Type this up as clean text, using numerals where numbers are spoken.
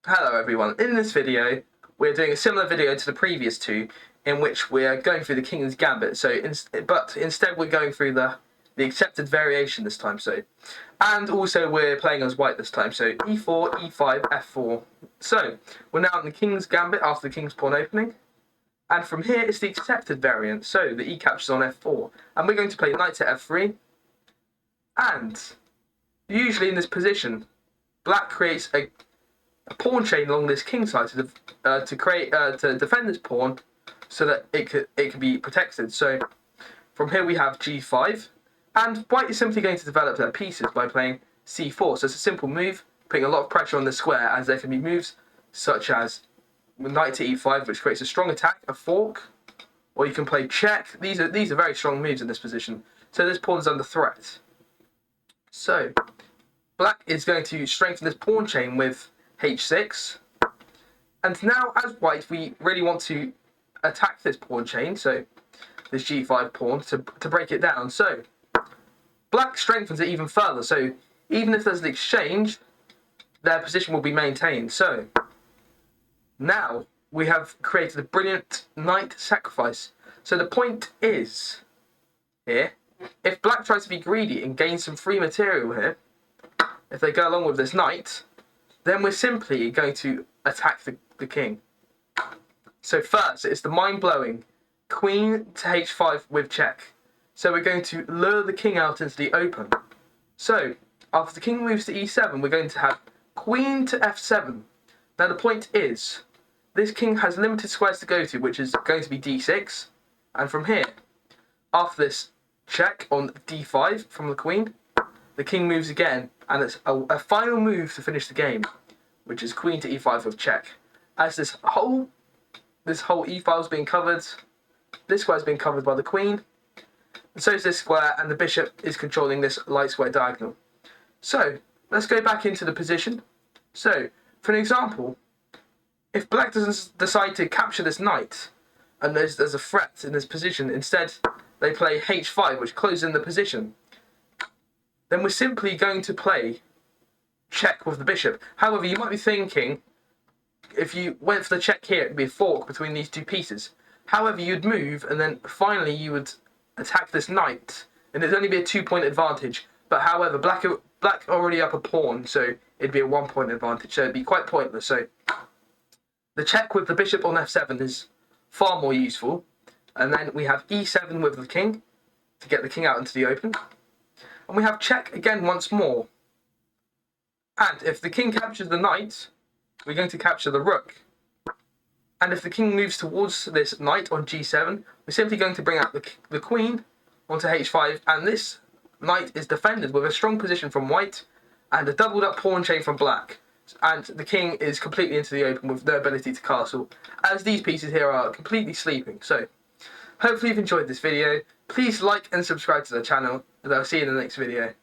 Hello everyone, in this video we're doing a similar video to the previous two in which we're going through the King's Gambit, but instead we're going through the accepted variation this time, and also we're playing as white this time, so e4, e5, f4. So we're now in the King's Gambit after the King's pawn opening, and from here it's the accepted variant, so the e captures on f4, and we're going to play knight to f3, and usually in this position black creates a pawn chain along this king side to defend this pawn so that it can be protected. So from here we have g5, and white is simply going to develop their pieces by playing c4. So it's a simple move, putting a lot of pressure on the square, as there can be moves such as knight to e5, which creates a strong attack, a fork, or you can play check. These are very strong moves in this position. So this pawn is under threat. So black is going to strengthen this pawn chain with h6, and now as white we really want to attack this pawn chain, so this g5 pawn, to break it down. So black strengthens it even further, so even if there's an exchange their position will be maintained. So now we have created a brilliant knight sacrifice. So the point is here, if black tries to be greedy and gain some free material here, if they go along with this knight, then we're simply going to attack the king. So first, it's the mind-blowing queen to h5 with check. So we're going to lure the king out into the open. So after the king moves to e7, we're going to have queen to f7. Now the point is, this king has limited squares to go to, which is going to be d6. And from here, after this check on d5 from the queen, the king moves again, and it's a final move to finish the game, which is queen to e5 with check. As this whole e file is being covered, this square is being covered by the queen, and so is this square, and the bishop is controlling this light square diagonal. So let's go back into the position. So for an example, if black doesn't decide to capture this knight, and there's a threat in this position, instead they play h5, which closes in the position, then we're simply going to play check with the bishop. However, you might be thinking, if you went for the check here, it'd be a fork between these two pieces. However, you'd move, and then finally you would attack this knight, and it'd only be a 2-point advantage. But however, black already up a pawn, so it'd be a 1-point advantage, so it'd be quite pointless. So the check with the bishop on f7 is far more useful. And then we have e7 with the king to get the king out into the open. And we have check again once more. And if the king captures the knight, we're going to capture the rook. And if the king moves towards this knight on g7, we're simply going to bring out the queen onto h5, and this knight is defended with a strong position from white and a doubled up pawn chain from black. And the king is completely into the open with no ability to castle, as these pieces here are completely sleeping. So hopefully you've enjoyed this video. Please like and subscribe to the channel, and I'll see you in the next video.